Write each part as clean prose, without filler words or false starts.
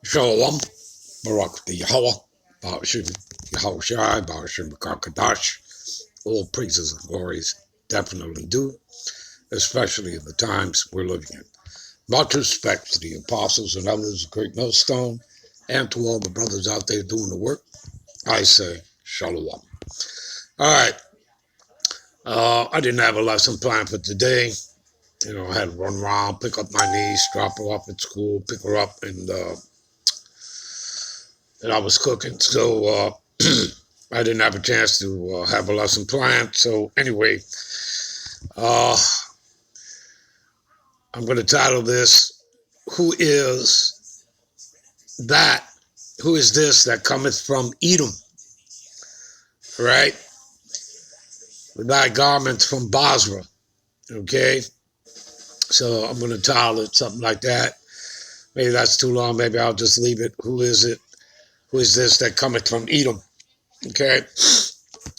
Shalom, Barak the Yahweh, Ba'ashim Yahushai, Ba'ashim Kakadash. All praises and glories definitely due, especially in the times we're living in. Much respect to the apostles and others of Great Millstone, and to all the brothers out there doing the work. I say Shalom. All right. I didn't have a lesson planned for today. I had to run around, pick up my niece, drop her off at school, pick her up, and I was cooking, so I didn't have a chance to have a lesson planned. So anyway, I'm going to title this, Who is that? Who is this that cometh from Edom? Right? With thy garments from Basra. Okay? So I'm going to title it something like that. Maybe that's too long. Maybe I'll just leave it. Who is it? Who is this that cometh from Edom? Okay?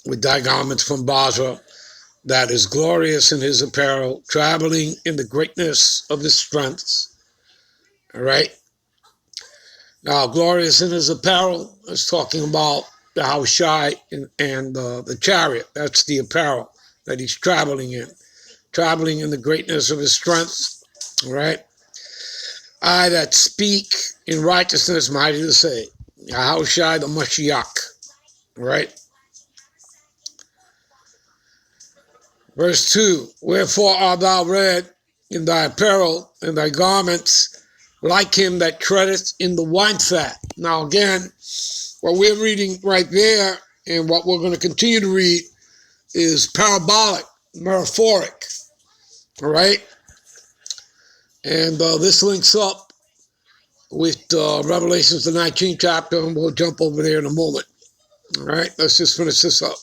With thy garments from Basra, that is glorious in his apparel, traveling in the greatness of his strengths. All right? Now, glorious in his apparel is talking about the Yahushai and the chariot. That's the apparel that he's traveling in the greatness of his strength. All right? I that speak in righteousness, mighty to say, Yahushai the Mashiach. All right? Verse 2, wherefore art thou red in thy apparel and thy garments, like him that treadeth in the wine fat. Now again, what we're reading right there and what we're going to continue to read is parabolic, metaphoric, all right? And this links up with Revelations, the 19th chapter, and we'll jump over there in a moment, all right? Let's just finish this up.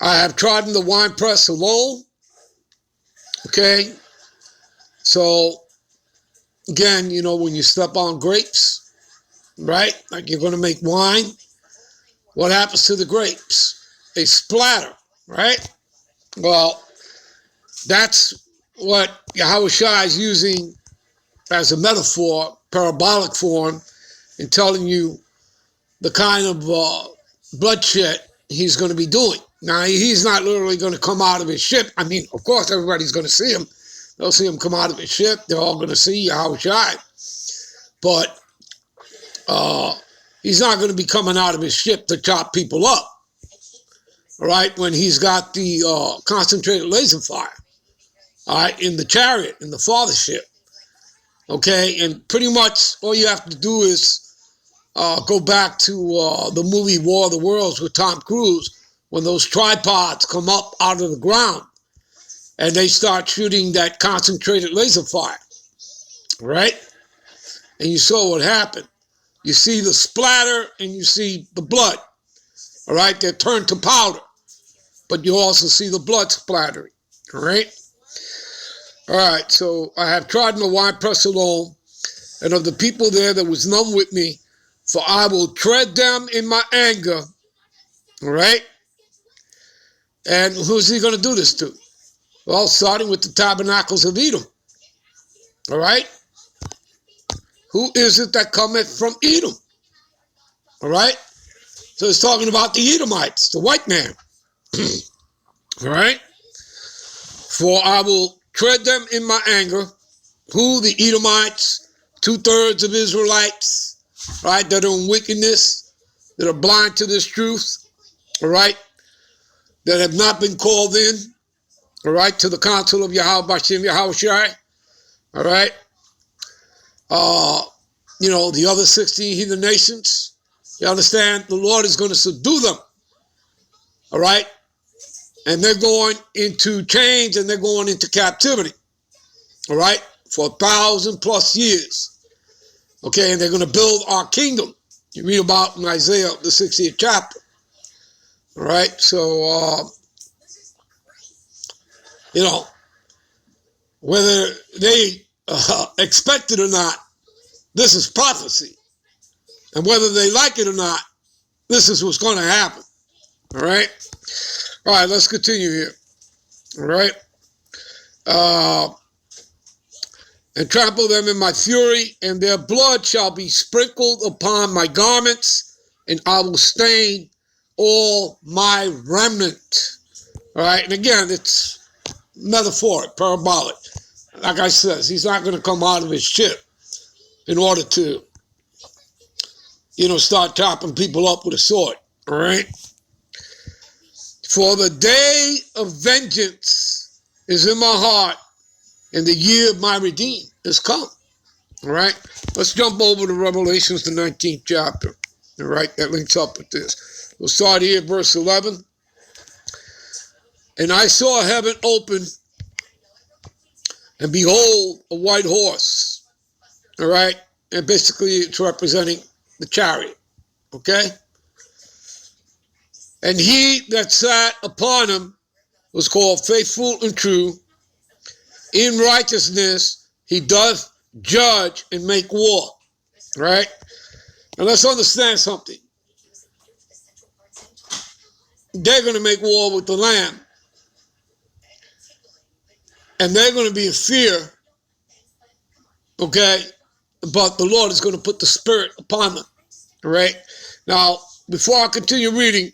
I have trodden the winepress alone, okay? So, again, when you step on grapes, right? Like you're going to make wine. What happens to the grapes? They splatter, right? Well, that's what Yahushua is using as a metaphor, parabolic form, in telling you the kind of bloodshed he's going to be doing. Now, he's not literally going to come out of his ship. I mean, of course, everybody's going to see him. They'll see him come out of his ship. They're all going to see Yahushua. But he's not going to be coming out of his ship to chop people up, all right, when he's got the concentrated laser fire, all right, in the chariot, in the father's ship, okay? And pretty much all you have to do is go back to the movie War of the Worlds with Tom Cruise, when those tripods come up out of the ground and they start shooting that concentrated laser fire, right? And you saw what happened. You see the splatter and you see the blood, all right? They're turned to powder, but you also see the blood splattering, all right? All right, so I have trodden the winepress alone, and of the people there was none with me, for I will tread them in my anger, all right? And who's he going to do this to? Well, starting with the tabernacles of Edom, all right? Who is it that cometh from Edom? All right? So it's talking about the Edomites, the white man. All right? For I will tread them in my anger. Who? The Edomites, 2/3 of Israelites, right? That are in wickedness, that are blind to this truth, all right? That have not been called in, all right, to the council of Yahweh Bashim Yahushai, all right? The other 16 heathen nations, you understand? The Lord is going to subdue them, all right? And they're going into chains and they're going into captivity, all right? For 1,000+ years, okay? And they're going to build our kingdom. You read about in Isaiah, the 60th chapter, all right? So, whether they expect it or not, this is prophecy. And whether they like it or not, this is what's going to happen, all right? All right, let's continue here, all right? and trample them in my fury, and their blood shall be sprinkled upon my garments, and I will stain all my remnant. All right, and again, it's metaphoric, parabolic. Like I said, he's not going to come out of his ship in order to, start chopping people up with a sword. All right? For the day of vengeance is in my heart, and the year of my redeem is come. All right? Let's jump over to Revelations, the 19th chapter. All right? That links up with this. We'll start here, verse 11. And I saw heaven open, and behold, a white horse. All right? And basically, it's representing the chariot. Okay? And he that sat upon him was called Faithful and True. In righteousness, he doth judge and make war. Right? And let's understand something. They're going to make war with the Lamb. And they're going to be in fear. Okay? But the Lord is going to put the Spirit upon them. All right? Now, before I continue reading,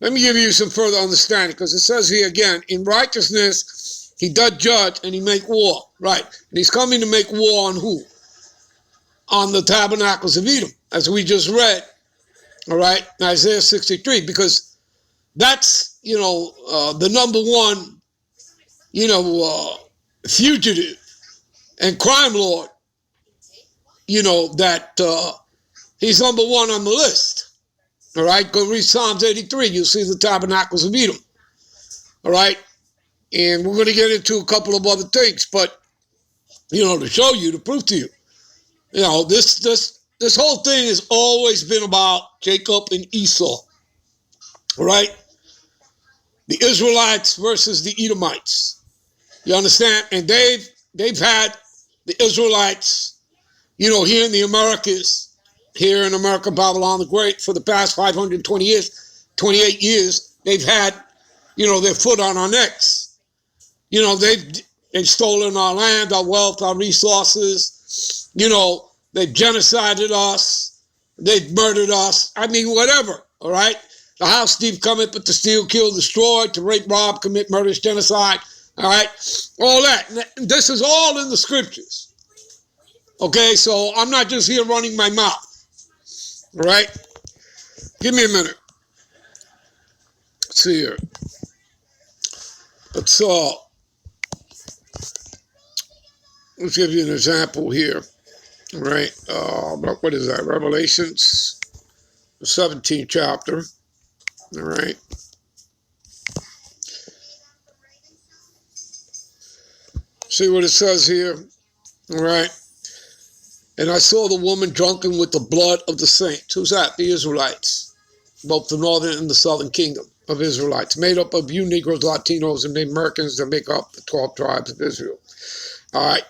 let me give you some further understanding, because it says here again, in righteousness, he doth judge and he make war. Right? And he's coming to make war on who? On the tabernacles of Edom, as we just read. All right? In Isaiah 63, because that's, the number one, fugitive and crime lord, that he's number one on the list. All right, go read Psalms 83. You'll see the tabernacles of Edom. All right, and we're going to get into a couple of other things, but, to show you, to prove to you, this whole thing has always been about Jacob and Esau. All right, the Israelites versus the Edomites. You understand? And they've had the Israelites, here in the Americas, here in America, Babylon the Great, for the past 520 years, 28 years, they've had, their foot on our necks. They've stolen our land, our wealth, our resources. They've genocided us. They've murdered us. I mean, whatever, all right? The house thief cometh but to steal, kill, destroy, to rape, rob, commit murderous genocide. All right, all that. This is all in the scriptures. Okay, so I'm not just here running my mouth. All right, give me a minute. Let's see here. Let's give you an example here. All right, what is that? Revelations, the 17th chapter. All right. See what it says here? All right. And I saw the woman drunken with the blood of the saints. Who's that? The Israelites. Both the northern and the southern kingdom of Israelites. Made up of you Negroes, Latinos, and Native Americans that make up the 12 tribes of Israel. All right.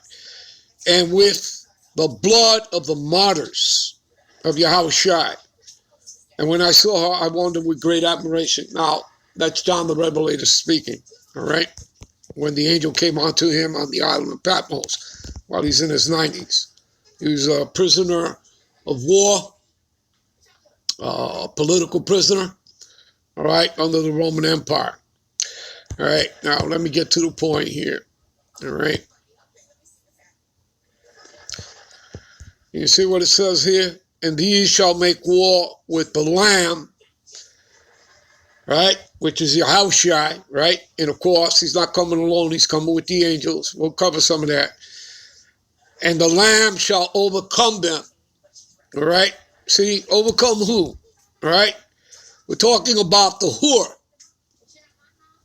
And with the blood of the martyrs of Yahushua. And when I saw her, I wondered with great admiration. Now, that's John the Revelator speaking. All right. When the angel came onto him on the island of Patmos while he's in his 90s. He was a prisoner of war, political prisoner, all right, under the Roman Empire. All right, now let me get to the point here, all right. You see what it says here? And these shall make war with the Lamb, right, which is Yahushua, right? And of course, he's not coming alone. He's coming with the angels. We'll cover some of that. And the Lamb shall overcome them, all right? See, overcome who, all right? We're talking about the whore,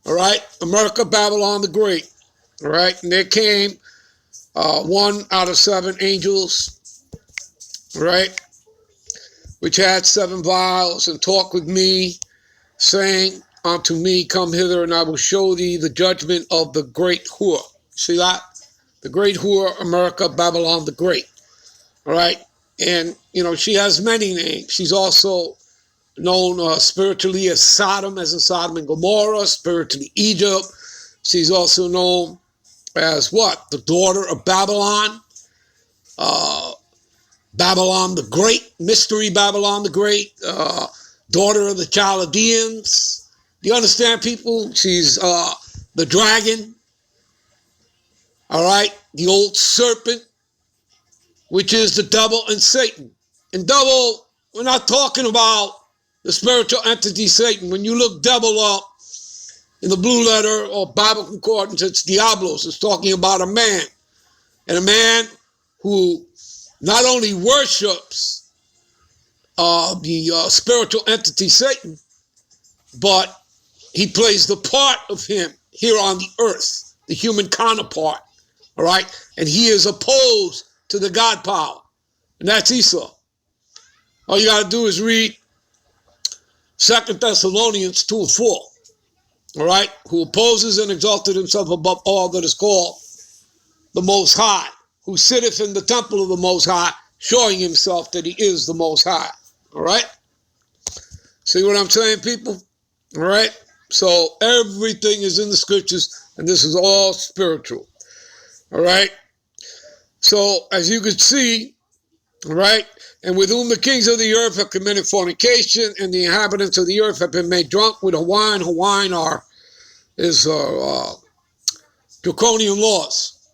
all right? America, Babylon the Great, all right? And there came 1 out of 7 angels, all right? Which had 7 vials and talked with me, saying unto me, come hither, and I will show thee the judgment of the great whore. See that? The great whore, America, Babylon the Great. All right? And, she has many names. She's also known spiritually as Sodom, as in Sodom and Gomorrah, spiritually Egypt. She's also known as what? The daughter of Babylon. Babylon the Great, Mystery Babylon the Great, daughter of the Chaldeans. Do you understand, people? She's the dragon, all right? The old serpent, which is the devil and Satan. And devil, we're not talking about the spiritual entity Satan. When you look devil up in the blue letter or Bible concordance, it's diablos. It's talking about a man. And a man who not only worships the spiritual entity Satan, but he plays the part of him here on the earth, the human counterpart, all right? And he is opposed to the God power, and that's Esau. All you got to do is read 2 Thessalonians 2 and 4, all right? Who opposes and exalted himself above all that is called the Most High, who sitteth in the temple of the Most High, showing himself that he is the Most High, all right? See what I'm saying, people? All right? So everything is in the scriptures, and this is all spiritual, all right? So as you can see, all right, and with whom the kings of the earth have committed fornication, and the inhabitants of the earth have been made drunk with wine. Wine is draconian laws,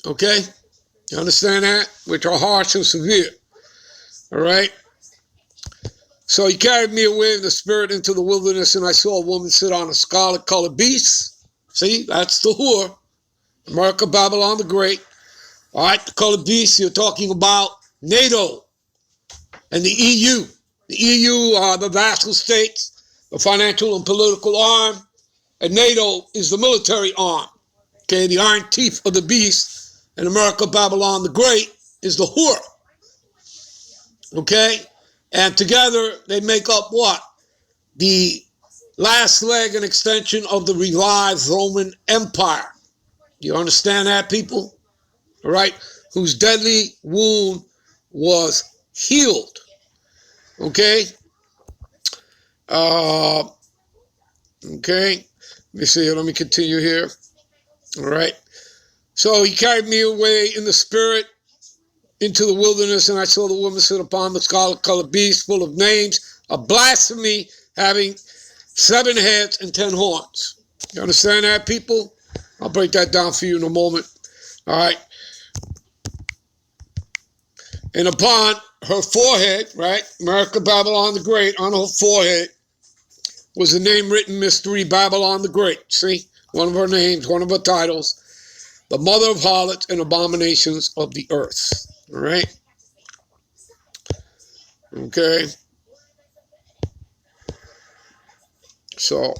okay? You understand that? Which are harsh and severe, all right? So he carried me away in the spirit into the wilderness, and I saw a woman sit on a scarlet-colored beast. See, that's the whore. America, Babylon the Great. All right, the colored beast, you're talking about NATO and the EU. The EU are the vassal states, the financial and political arm, and NATO is the military arm. Okay, the iron teeth of the beast, and America, Babylon the Great is the whore. Okay? And together they make up what? The last leg and extension of the revived Roman Empire. Do you understand that, people? All right? Whose deadly wound was healed. Okay? Okay. Let me see. Let me continue here. All right. So he carried me away in the spirit into the wilderness, and I saw the woman sit upon the scarlet-colored beast, full of names of blasphemy, having 7 heads and 10 horns. You understand that, people? I'll break that down for you in a moment. All right. And upon her forehead, right, America, Babylon the Great, on her forehead was the name written, Mystery Babylon the Great. See? One of her names, one of her titles. The mother of harlots and abominations of the earth. All right? Okay? So,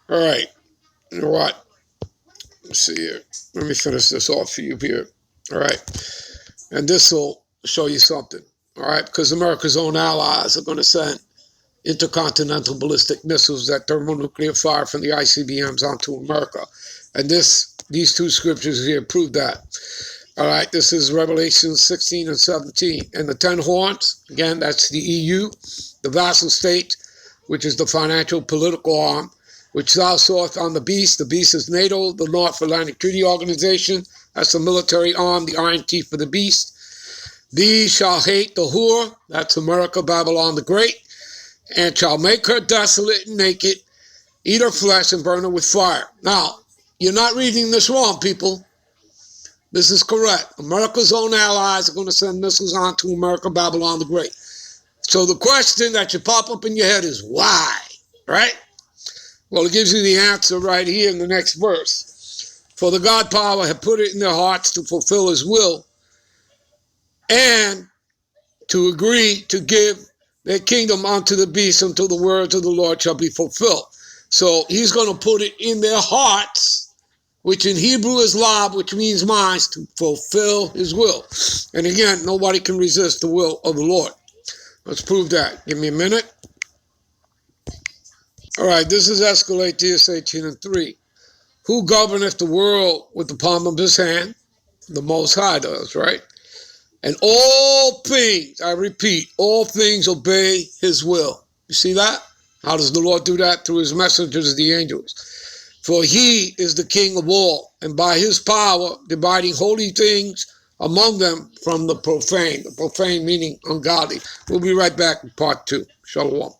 all right. You know what? Let's see here. Let me finish this off for you here. All right? And this will show you something. All right? Because America's own allies are going to send intercontinental ballistic missiles that thermonuclear fire from the ICBMs onto America. And these 2 scriptures here prove that. All right, this is Revelation 16 and 17. And the 10 horns, again, that's the EU, the vassal state, which is the financial political arm, which thou sawest on the beast. The beast is NATO, the North Atlantic Treaty Organization. That's the military arm, the iron teeth of the beast. These shall hate the whore, that's America, Babylon the Great, and shall make her desolate and naked, eat her flesh and burn her with fire. Now, you're not reading this wrong, people. This is correct. America's own allies are going to send missiles on to America, Babylon the Great. So the question that should pop up in your head is why, right? Well, it gives you the answer right here in the next verse. For the God power had put it in their hearts to fulfill his will and to agree to give their kingdom unto the beast until the words of the Lord shall be fulfilled. So he's going to put it in their hearts, which in Hebrew is lab, which means minds, to fulfill his will. And again, nobody can resist the will of the Lord. Let's prove that. Give me a minute. All right, this is Escalatius 18 and 3. Who governeth the world with the palm of his hand? The Most High does, right? And all things, I repeat, all things obey his will. You see that? How does the Lord do that? Through his messengers, the angels. For he is the king of all, and by his power dividing holy things among them from the profane. The profane meaning ungodly. We'll be right back with part 2. Shalom.